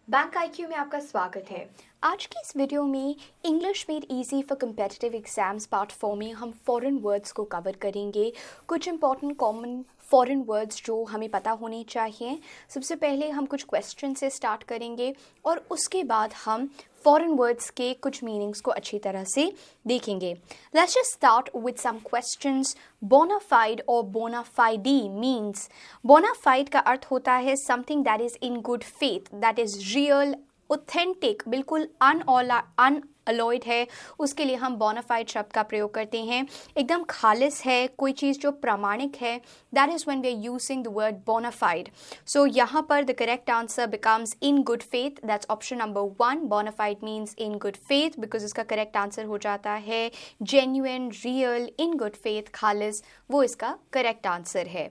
Bank IQ में आपका स्वागत है। आज की इस वीडियो में English made easy for competitive exams part 4 में हम फॉरेन वर्ड्स को कवर करेंगे। कुछ इंपॉर्टेंट कॉमन फॉरेन वर्ड्स जो हमें पता होने चाहिए। सबसे पहले हम कुछ क्वेश्चन से स्टार्ट करेंगे और उसके बाद हम फॉरेन वर्ड्स के कुछ मीनिंग्स को अच्छी तरह से देखेंगे। Let's just start with some questions. Bona fide और बोनाफाइडी मीन्स, बोनाफाइड का अर्थ होता है something that is in good faith, that is real, authentic, बिल्कुल अनअलॉयड है, उसके लिए हम बोनाफाइड शब्द का प्रयोग करते हैं। एकदम खालिस है, कोई चीज़ जो प्रामाणिक है, that is when we are using the word bona fide. So यहाँ पर the correct answer becomes in good faith, that's option number 1। Bona fide means in good faith because इसका करेक्ट आंसर हो जाता है genuine, real, in good faith, खालिस, वो इसका correct answer है।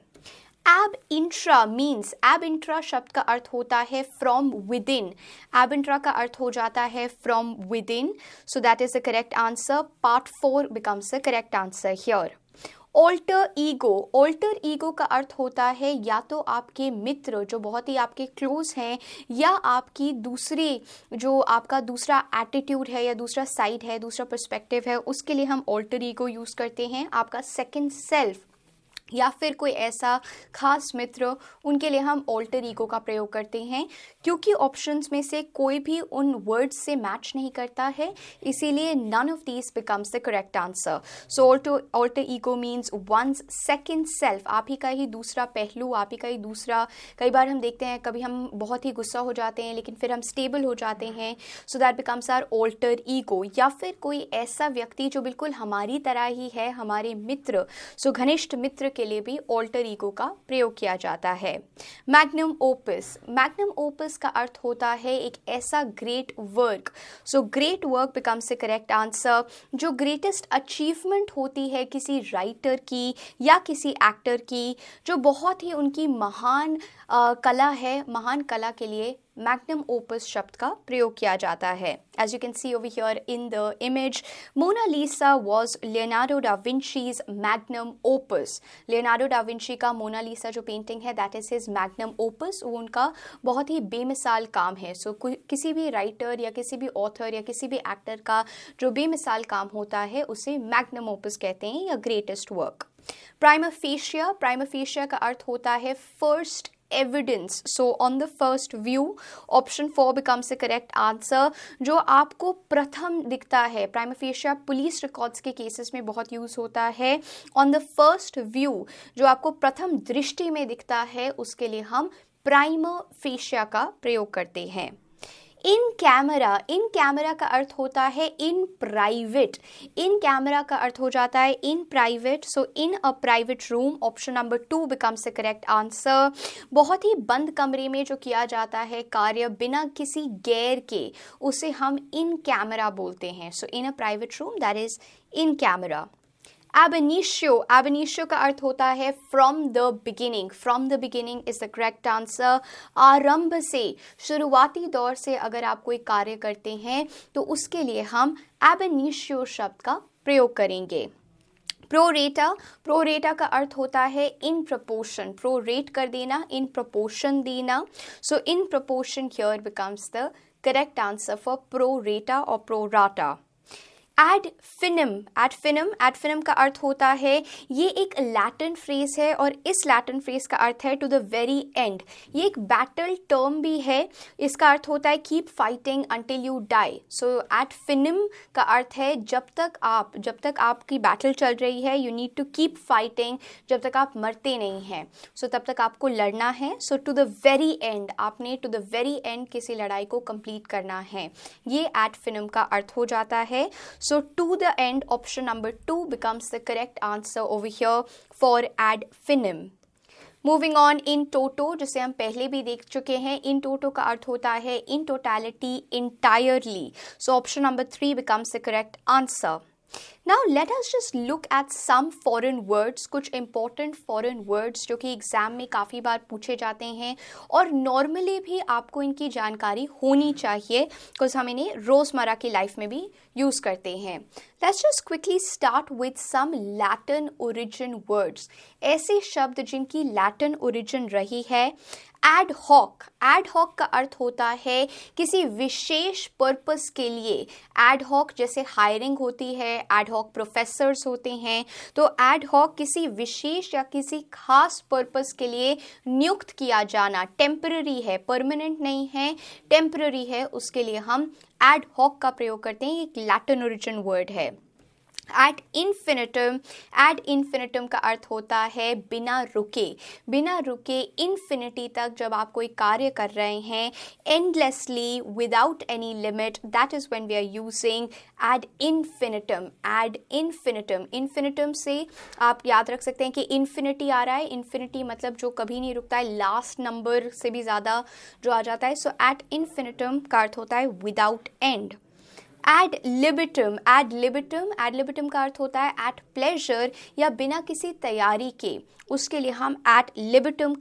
एब इंट्रा मीन्स, एब इंट्रा शब्द का अर्थ होता है फ्रॉम विदिन। एब इंट्रा का अर्थ हो जाता है from within, so that is the correct answer. Part 4 becomes the correct answer here. Alter ego, alter ego का अर्थ होता है या तो आपके मित्र जो बहुत ही आपके क्लोज हैं, या आपकी दूसरी जो आपका दूसरा एटीट्यूड है या दूसरा साइड है, दूसरा पर्सपेक्टिव है, उसके लिए हम ऑल्टर ईगो यूज़ करते हैं। आपका सेकेंड सेल्फ या फिर कोई ऐसा खास मित्र, उनके लिए हम ऑल्टर ईगो का प्रयोग करते हैं। क्योंकि ऑप्शंस में से कोई भी उन वर्ड्स से मैच नहीं करता है, इसीलिए none of these becomes the correct answer. So alter ego means one's second self, आप ही का ही दूसरा पहलू, आप ही का ही दूसरा। कई बार हम देखते हैं कभी हम बहुत ही गुस्सा हो जाते हैं लेकिन फिर हम स्टेबल हो जाते हैं, so that becomes our alter ego. या फिर कोई ऐसा व्यक्ति जो बिल्कुल हमारी तरह ही है, हमारे मित्र, सो घनिष्ठ मित्र के लिए भी ऑल्टर ईगो का प्रयोग किया जाता है। मैग्नम ओपस, मैग्नम ओपस का अर्थ होता है एक ऐसा great work. So great work becomes the correct answer. जो ग्रेटेस्ट अचीवमेंट होती है किसी राइटर की या किसी एक्टर की, जो बहुत ही उनकी महान कला है, महान कला के लिए मैग्नम ओपस शब्द का प्रयोग किया जाता है। As you can see over here in the image, Mona Lisa was Leonardo da Vinci's magnum opus. Leonardo da Vinci का मोनालिसा जो पेंटिंग है, that is his magnum opus. वो उनका बहुत ही बेमिसाल काम है। सो किसी भी राइटर या किसी भी ऑथर या किसी भी एक्टर का जो बेमिसाल काम होता है उसे मैग्नम ओपस कहते हैं, या greatest work. Prima fascia, prima fascia का अर्थ होता है first evidence. So on the first view, option 4 becomes the correct answer. जो आपको प्रथम दिखता है, प्राइमा फेशिया पुलिस रिकॉर्ड्स के केसेस में बहुत यूज होता है। ऑन द फर्स्ट व्यू, जो आपको प्रथम दृष्टि में दिखता है, उसके लिए हम प्राइमा फेशिया का प्रयोग करते हैं। इन कैमरा, इन कैमरा का अर्थ होता है इन प्राइवेट। इन कैमरा का अर्थ हो जाता है in private, so in a private room, option number 2 becomes the correct answer. बहुत ही बंद कमरे में जो किया जाता है कार्य बिना किसी गैर के, उसे हम इन कैमरा बोलते हैं। So in a private room, that is in camera. Ab initio, ab initio का अर्थ होता है from the beginning. From the beginning is the correct answer. आरंभ से, शुरुआती दौर से अगर आप कोई कार्य करते हैं तो उसके लिए हम एबनिशियो शब्द का प्रयोग करेंगे। प्रोरेटा, प्रोरेटा का अर्थ होता है इन प्रपोर्शन, प्रोरेट कर देना, इन प्रपोर्शन देना। So in proportion here becomes the correct answer for pro rata or pro rata. Ad finem, ad finem, ad finem का अर्थ होता है, ये एक लैटिन फ्रेज है और इस लैटिन फ्रेज का अर्थ है टू द वेरी एंड। ये एक बैटल टर्म भी है। इसका अर्थ होता है keep fighting until you die. So ad finem का अर्थ है जब तक आपकी बैटल चल रही है, you need to keep fighting, जब तक आप मरते नहीं हैं, सो तब तक आपको लड़ना है। सो टू द वेरी एंड, आपने टू द वेरी एंड किसी लड़ाई को कंप्लीट करना है, ये एड फिनम का अर्थ हो जाता है। So to the end, option number 2 becomes the correct answer over here for ad finum. Moving on, in toto, जिसे हम पहले भी देख चुके हैं, in toto का अर्थ होता है in totality, entirely. So option number 3 becomes the correct answer. Now let us just look at some foreign words, कुछ important foreign words जो कि एग्जाम में काफ़ी बार पूछे जाते हैं और नॉर्मली भी आपको इनकी जानकारी होनी चाहिए बिकॉज हम इन्हें रोज़मर्रा की लाइफ में भी यूज़ करते हैं। Let's just quickly start with some Latin origin words. ऐसे शब्द जिनकी Latin origin रही है। एड हॉक का अर्थ होता है किसी विशेष पर्पस के लिए। एड हॉक जैसे हायरिंग होती है, एड हॉक प्रोफेसर्स होते हैं, तो एड हॉक किसी विशेष या किसी खास पर्पस के लिए नियुक्त किया जाना। टेम्पररी है, परमानेंट नहीं है, टेम्पररी है, उसके लिए हम एड हॉक का प्रयोग करते हैं। एक लैटिन ओरिजिन वर्ड है। एड इन्फिनिटम का अर्थ होता है बिना रुके। बिना रुके इन्फिनिटी तक जब आप कोई कार्य कर रहे हैं, endlessly, without any limit, that is when we are using ad infinitum. Ad infinitum, infinitum से आप याद रख सकते हैं कि इन्फिनिटी आ रहा है। इन्फिनिटी मतलब जो कभी नहीं रुकता है, लास्ट नंबर से भी ज़्यादा जो आ जाता है। सो एड इन्फिनिटम का अर्थ होता है विदाउट एंड। एड लिबिटम का अर्थ होता है एट प्लेजर या बिना किसी तैयारी के। उसके लिए हम एड लिबिटम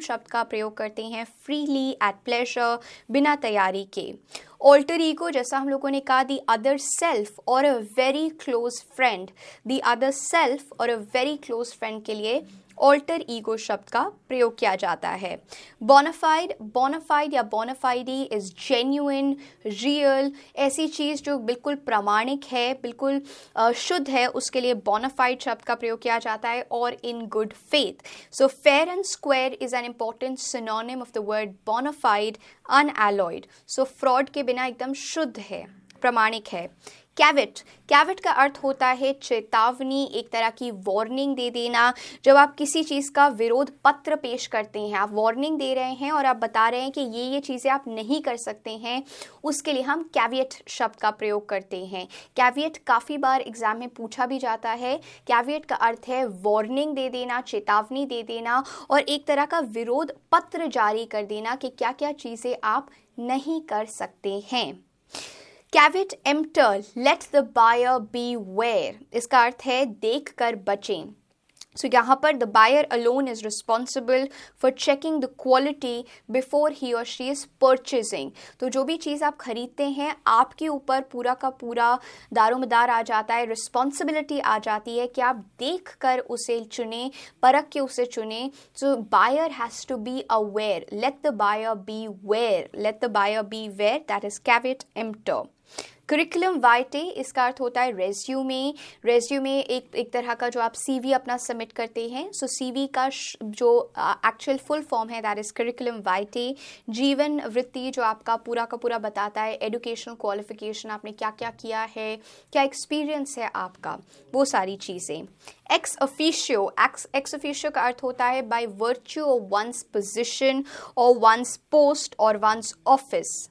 शब्द का प्रयोग करते हैं फ्रीली, एट प्लेजर, बिना तैयारी के। ऑल्टर ईगो, जैसा हम लोगों ने कहा, द अदर सेल्फ और a very close friend. The other self और अ वेरी क्लोज फ्रेंड के लिए ऑल्टर ईगो शब्द का प्रयोग किया जाता है। बोनाफाइड या बोनाफाइडी इज जेन्युइन, रियल, ऐसी चीज़ जो बिल्कुल प्रामाणिक है, बिल्कुल शुद्ध है, उसके लिए बोनाफाइड शब्द का प्रयोग किया जाता है। और in good faith. So fair and square is an important synonym of the word bona fide, unalloyed. So fraud के बिना एकदम शुद्ध है, प्रामाणिक है। कैविट का अर्थ होता है चेतावनी, एक तरह की वार्निंग दे देना। जब आप किसी चीज़ का विरोध पत्र पेश करते हैं, आप वार्निंग दे रहे हैं और आप बता रहे हैं कि ये चीज़ें आप नहीं कर सकते हैं, उसके लिए हम कैविएट शब्द का प्रयोग करते हैं। कैविएट काफ़ी बार एग्जाम में पूछा भी जाता है। कैविएट का अर्थ है वार्निंग दे देना, चेतावनी दे देना और एक तरह का विरोध पत्र जारी कर देना कि क्या क्या चीज़ें आप नहीं कर सकते हैं। Caveat emptor, let the buyer beware, इसका अर्थ है देख कर बचें। सो यहाँ पर the buyer alone is responsible for checking the quality before he or she is purchasing. तो जो भी चीज़ आप खरीदते हैं, आपके ऊपर पूरा का पूरा दारोमदार आ जाता है, रिस्पॉन्सिबिलिटी आ जाती है कि आप देख कर उसे चुनें, परख के उसे चुनें। So buyer has to be aware, let the buyer beware, let the buyer beware, that is caveat emptor. Curriculum vitae, इसका अर्थ होता है रेज्यूमे एक तरह का जो आप सीवी अपना सबमिट करते हैं। सो सीवी का जो एक्चुअल फुल फॉर्म है दैट इज करिकुलम वाइटे। जीवन वृत्ति जो आपका पूरा का पूरा बताता है एजुकेशनल क्वालिफिकेशन, आपने क्या क्या किया है, क्या एक्सपीरियंस है आपका, वो सारी चीज़ें। एक्स ऑफिशियो का अर्थ होता है by virtue of one's position और वंस पोस्ट और वंस ऑफिस।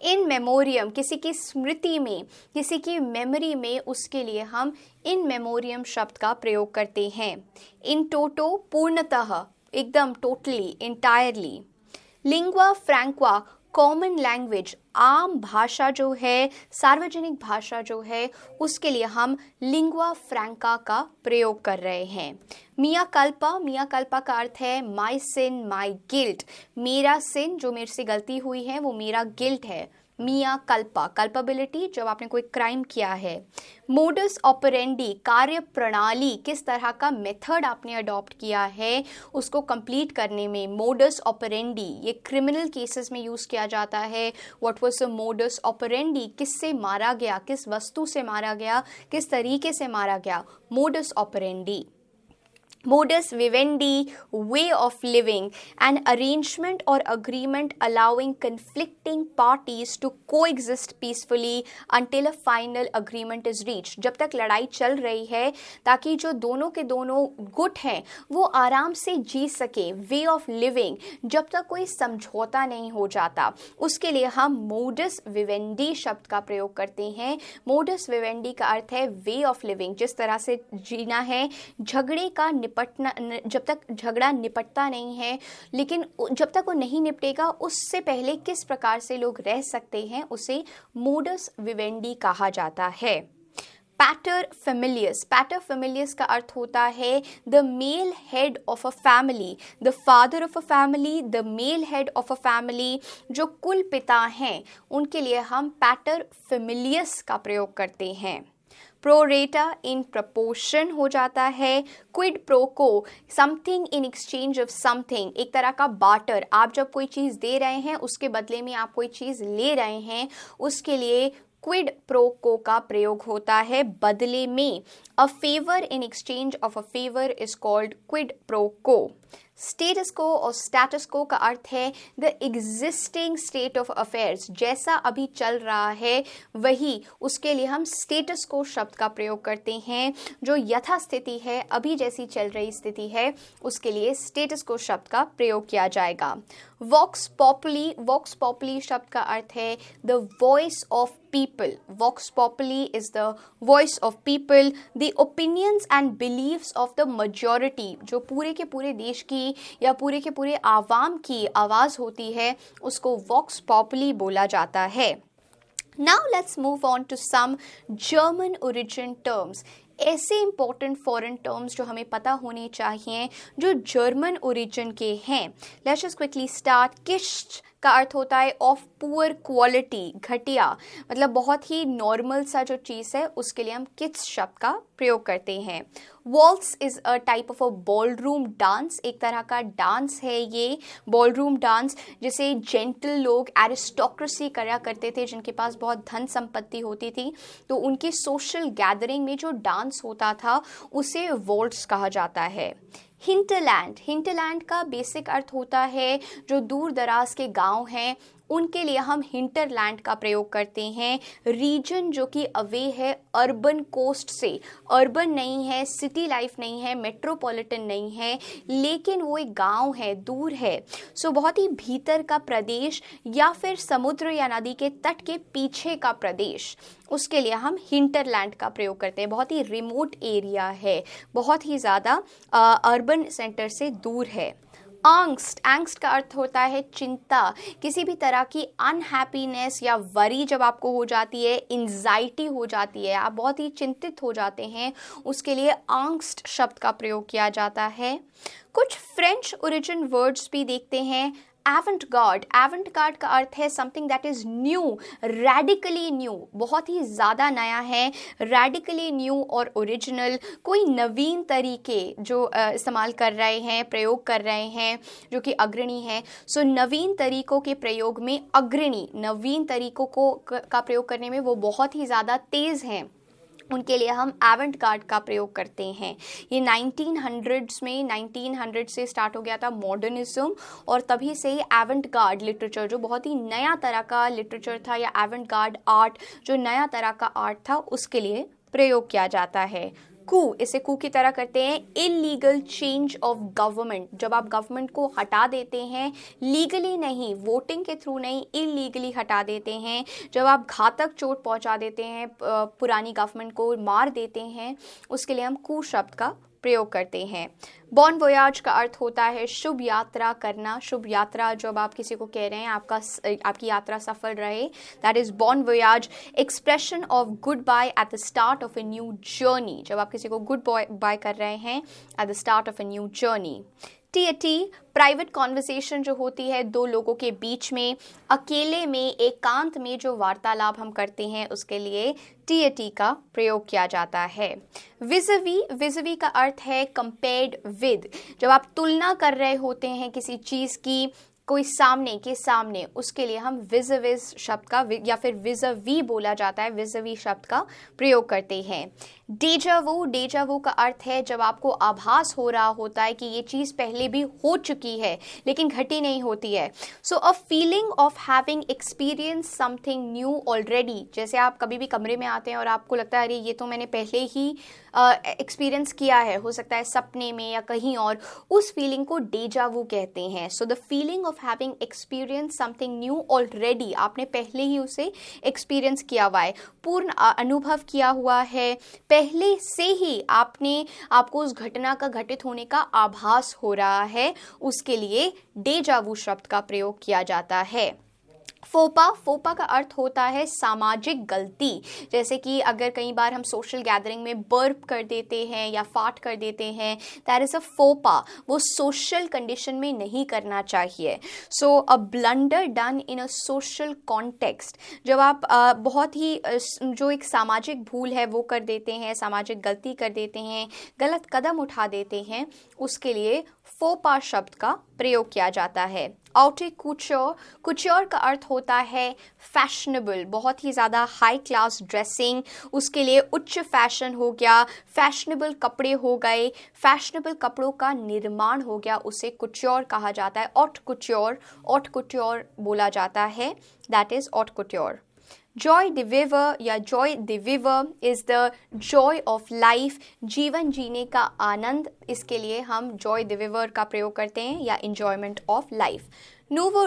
इन मेमोरियम, किसी की स्मृति में, किसी की मेमोरी में, उसके लिए हम इन मेमोरियम शब्द का प्रयोग करते हैं। इन टोटो, पूर्णतः, एकदम, totally, entirely. Lingua franca, common language, आम भाषा जो है, सार्वजनिक भाषा जो है, उसके लिए हम लिंग्वा फ्रैंका का प्रयोग कर रहे हैं। मिया कल्पा का अर्थ है माई सिन माई गिल्ट, मेरा सिन, जो मेरे से गलती हुई है वो मेरा गिल्ट है। मिया कल्पा, कल्पबिलिटी, जब आपने कोई क्राइम किया है। मोडस ऑपरेंडी, कार्य प्रणाली, किस तरह का मेथड आपने अडॉप्ट किया है उसको कंप्लीट करने में। मोडस ऑपरेंडी ये क्रिमिनल केसेस में यूज़ किया जाता है। What was the modus operandi, किससे मारा गया, किस वस्तु से मारा गया, किस तरीके से मारा गया, modus operandi. Modus vivendi, way of living, an arrangement or agreement allowing conflicting parties to coexist peacefully until a final agreement is reached। जब तक लड़ाई चल रही है, ताकि जो दोनों के दोनों गुट हैं वो आराम से जी सके। वे ऑफ लिविंग, जब तक कोई समझौता नहीं हो जाता, उसके लिए हम मोडस विवेंडी शब्द का प्रयोग करते हैं। मोडस विवेंडी का अर्थ है वे ऑफ लिविंग, जिस तरह से जीना है। झगड़े का निपटना, जब तक झगड़ा निपटता नहीं है, लेकिन जब तक वो नहीं निपटेगा उससे पहले किस प्रकार से लोग रह सकते हैं, उसे मोडस विवेंडी कहा जाता है। पैटर फेमिलियस का अर्थ होता है the male head of a family, the father of a family, the male head of a family, जो कुल पिता हैं उनके लिए हम पैटर फेमिलियस का प्रयोग करते हैं। प्रोरेटा इन प्रपोर्शन हो जाता है। क्विड प्रो को something in exchange of something, एक तरह का बार्टर, आप जब कोई चीज़ दे रहे हैं उसके बदले में आप कोई चीज़ ले रहे हैं, उसके लिए क्विड प्रो को का प्रयोग होता है, बदले में। A favour in exchange of a favour is called quid pro को। स्टेटस को और स्टेटस को का अर्थ है the existing state of affairs, जैसा अभी चल रहा है वही, उसके लिए हम स्टेटस को शब्द का प्रयोग करते हैं। जो यथास्थिति है, अभी जैसी चल रही स्थिति है, उसके लिए स्टेटस को शब्द का प्रयोग किया जाएगा। वॉक्स पॉपुली शब्द का अर्थ है the voice of people. Vox populi is the voice of people, the opinions and beliefs of the majority, जो पूरे के पूरे देश की या पूरे के पूरे आवाम की आवाज़ होती है, उसको वॉक्स पॉपुली बोला जाता है। Now let's move on to some German origin terms. ऐसे इंपॉर्टेंट फॉरेन टर्म्स जो हमें पता होने चाहिए जो जर्मन ओरिजिन के हैं। Let's just quickly start. किश्त का अर्थ होता है ऑफ पुअर क्वालिटी, घटिया, मतलब बहुत ही नॉर्मल सा जो चीज़ है उसके लिए हम किड्स शब्द का प्रयोग करते हैं। Walls is a type of a ballroom dance, एक तरह का डांस है ये बॉलरूम डांस, जिसे जेंटल लोग, एरिस्टोक्रेसी करा करते थे, जिनके पास बहुत धन संपत्ति होती थी, तो उनकी सोशल गैदरिंग में जो डांस होता था उसे वॉल्ट्स कहा जाता है। हिंटरलैंड का बेसिक अर्थ होता है जो दूर दराज के गांव हैं उनके लिए हम हिंटरलैंड का प्रयोग करते हैं। रीजन जो कि अवे है अर्बन कोस्ट से, अर्बन नहीं है, सिटी लाइफ नहीं है, मेट्रोपॉलिटन नहीं है, लेकिन वो एक गांव है, दूर है, सो बहुत ही भीतर का प्रदेश या फिर समुद्र या नदी के तट के पीछे का प्रदेश, उसके लिए हम हिंटरलैंड का प्रयोग करते हैं। बहुत ही रिमोट एरिया है, बहुत ही ज़्यादा अर्बन सेंटर से दूर है। एंग्स्ट का अर्थ होता है चिंता, किसी भी तरह की अनहैप्पीनेस या वरी जब आपको हो जाती है, एंजाइटी हो जाती है, आप बहुत ही चिंतित हो जाते हैं, उसके लिए एंग्स्ट शब्द का प्रयोग किया जाता है। कुछ फ्रेंच ओरिजिन वर्ड्स भी देखते हैं। एवंटगार्ड का अर्थ है something that is new, radically new, बहुत ही ज़्यादा नया है, रेडिकली न्यू और ओरिजिनल, कोई नवीन तरीके जो इस्तेमाल कर रहे हैं, प्रयोग कर रहे हैं, जो कि अग्रणी है। सो नवीन तरीकों के प्रयोग में अग्रणी, नवीन तरीकों को का प्रयोग करने में वो बहुत ही ज़्यादा तेज़ हैं, उनके लिए हम एवंटगार्ड का प्रयोग करते हैं। ये 1900 से स्टार्ट हो गया था मॉडर्निज्म, और तभी से ही एवंटगार्ड लिटरेचर जो बहुत ही नया तरह का लिटरेचर था, या एवंटगार्ड आर्ट जो नया तरह का आर्ट था, उसके लिए प्रयोग किया जाता है। इसे कू की तरह करते हैं। इलीगल चेंज ऑफ गवर्नमेंट, जब आप गवर्नमेंट को हटा देते हैं, लीगली नहीं, वोटिंग के थ्रू नहीं, इलीगली हटा देते हैं, जब आप घातक चोट पहुंचा देते हैं, पुरानी गवर्नमेंट को मार देते हैं, उसके लिए हम कू शब्द का प्रयोग करते हैं। बॉन वोयाज का अर्थ होता है शुभ यात्रा करना, शुभ यात्रा जब आप किसी को कह रहे हैं आपकी यात्रा सफल रहे, that is bon voyage. Expression of goodbye at the start of a new journey, जब आप किसी को गुड बाय कर रहे हैं at the start of a new journey. टी प्राइवेट कॉन्वर्सेशन जो होती है दो लोगों के बीच में, अकेले में, एकांत में जो वार्तालाप हम करते हैं, उसके लिए टी का प्रयोग किया जाता है। विज़वी का अर्थ है कंपेयर्ड विद, जब आप तुलना कर रहे होते हैं किसी चीज़ की, कोई सामने के सामने, उसके लिए हम विज़विज़ शब्द का, या फिर विज़वी बोला जाता है, विज़वी शब्द का प्रयोग करते हैं। डेजावू का अर्थ है जब आपको आभास हो रहा होता है कि ये चीज़ पहले भी हो चुकी है लेकिन घटी नहीं होती है। So a feeling of having experience something new already, जैसे आप कभी भी कमरे में आते हैं और आपको लगता है अरे ये तो मैंने पहले ही एक्सपीरियंस किया है, हो सकता है सपने में या कहीं और, उस फीलिंग को डेजावू कहते हैं। So the feeling of having experience something new already, आपने पहले ही उसे एक्सपीरियंस किया हुआ है, पूर्ण अनुभव किया हुआ है, पहले से ही आपको उस घटना का घटित होने का आभास हो रहा है, उसके लिए डेजावू शब्द का प्रयोग किया जाता है। फोपा का अर्थ होता है सामाजिक गलती। जैसे कि अगर कई बार हम सोशल गैदरिंग में बर्प कर देते हैं या फाट कर देते हैं, दैट इज़ अ फोपा। वो सोशल कंडीशन में नहीं करना चाहिए। So a blunder done in a social context, जब आप बहुत ही जो एक सामाजिक भूल है वो कर देते हैं, सामाजिक गलती कर देते हैं, गलत कदम उठा देते हैं, उसके लिए फोपा शब्द का प्रयोग किया जाता है। आउटे कुच्योर, कुच्योर का अर्थ होता है फैशनेबल, बहुत ही ज़्यादा हाई क्लास ड्रेसिंग, उसके लिए उच्च फैशन हो गया, फैशनेबल कपड़े हो गए, फैशनेबल कपड़ों का निर्माण हो गया, उसे कुच्योर कहा जाता है। ऑट कुच्योर बोला जाता है, that is haute couture. Joie de vivre या joie de vivre is the joy of life, जीवन जीने का आनंद, इसके लिए हम जॉय डिविवर का प्रयोग करते हैं, या इंजॉयमेंट ऑफ लाइफ। नोवो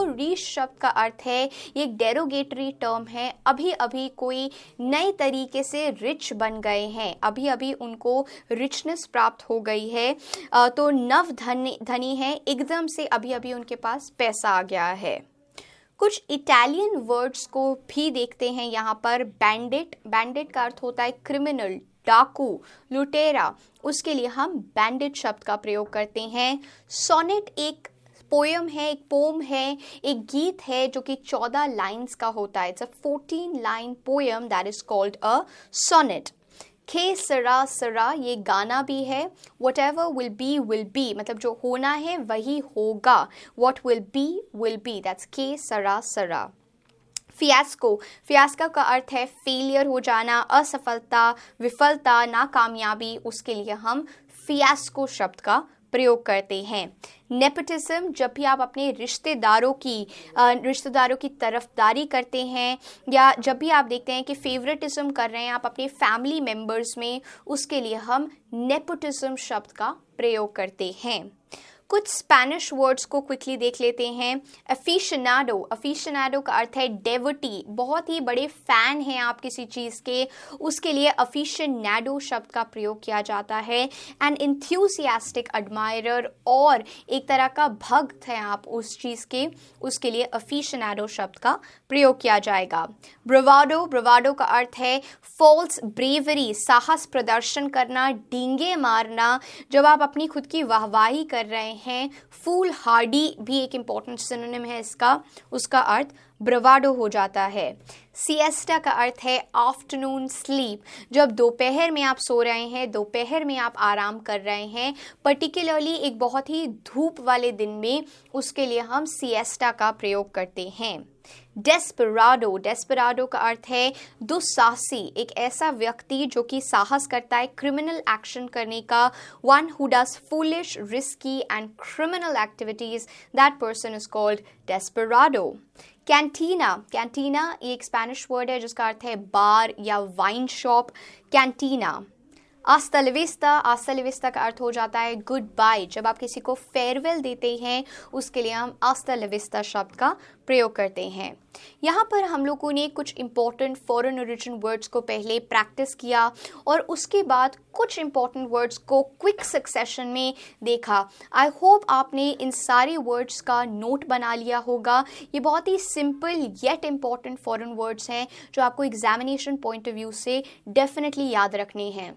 रीश शब्द का अर्थ है, ये एक डेरोगेटरी टर्म है, अभी अभी कोई नए तरीके से रिच बन गए हैं, अभी अभी उनको रिचनेस प्राप्त हो गई है, तो नव धनी है, एकदम से अभी अभी उनके पास पैसा आ गया है। कुछ इटालियन वर्ड्स को भी देखते हैं यहाँ पर। बैंडिट का अर्थ होता है क्रिमिनल, डाकू, लुटेरा, उसके लिए हम बैंडिट शब्द का प्रयोग करते हैं। सोनेट एक पोयम है, एक पोम है, एक गीत है जो कि 14 लाइन्स का होता है। It's a 14 line poem, that is called a sonnet. खे सरा ये गाना भी है। whatever will be, मतलब जो होना है वही होगा। what will be, that's के सरा। फियास्को का अर्थ है फेलियर हो जाना, असफलता, विफलता, नाकामयाबी, उसके लिए हम फियास्को शब्द का प्रयोग करते हैं। नेपोटिज्म, जब भी आप अपने रिश्तेदारों की तरफदारी करते हैं, या जब भी आप देखते हैं कि फेवरेटिज्म कर रहे हैं आप अपने फैमिली मेंबर्स में, उसके लिए हम नेपोटिज्म शब्द का प्रयोग करते हैं। कुछ स्पेनिश वर्ड्स को क्विकली देख लेते हैं। अफिशनाडो का अर्थ है डेवटी, बहुत ही बड़े फैन हैं आप किसी चीज़ के, उसके लिए अफिशनाडो शब्द का प्रयोग किया जाता है। एन इंथ्यूसियास्टिक एडमायरर, और एक तरह का भक्त है आप उस चीज़ के, उसके लिए अफिशनाडो शब्द का प्रयोग किया जाएगा। ब्रवाडो का अर्थ है फॉल्स ब्रेवरी, साहस प्रदर्शन करना, डींगे मारना, जब आप अपनी खुद की वाहवाही कर रहे हैं। फूल हार्डी भी एक इंपॉर्टेंट सिनोनिम है इसका, उसका अर्थ ब्रवाडो हो जाता है। सिएस्टा का अर्थ है आफ्टरनून स्लीप, जब दोपहर में आप सो रहे हैं, दोपहर में आप आराम कर रहे हैं, पर्टिकुलरली एक बहुत ही धूप वाले दिन में, उसके लिए हम सिएस्टा का प्रयोग करते हैं। डेस्पराडो का अर्थ है दुस्साहसी, एक ऐसा व्यक्ति जो कि साहस करता है क्रिमिनल एक्शन करने का। One who does foolish, risky and criminal activities, that person is called desperado. Cantina एक स्पेनिश वर्ड है जिसका अर्थ है बार या वाइन शॉप, कैंटीना। आस्ता लविस्ता का अर्थ हो जाता है गुड बाय, जब आप किसी को फेयरवेल देते हैं उसके लिए हम आस्ता लविस्ता शब्द का प्रयोग करते हैं। यहाँ पर हम लोगों ने कुछ इंपॉर्टेंट फॉरेन ओरिजिन वर्ड्स को पहले प्रैक्टिस किया और उसके बाद कुछ इंपॉर्टेंट वर्ड्स को क्विक सक्सेशन में देखा। आई होप आपने इन सारे वर्ड्स का नोट बना लिया होगा। ये बहुत ही simple yet important foreign words हैं जो आपको एग्जामिनेशन पॉइंट ऑफ व्यू से डेफिनेटली याद रखने हैं।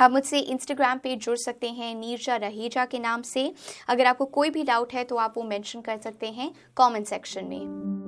आप मुझसे इंस्टाग्राम पे जुड़ सकते हैं नीरजा रहेजा के नाम से। अगर आपको कोई भी डाउट है तो आप वो मेंशन कर सकते हैं कमेंट सेक्शन में।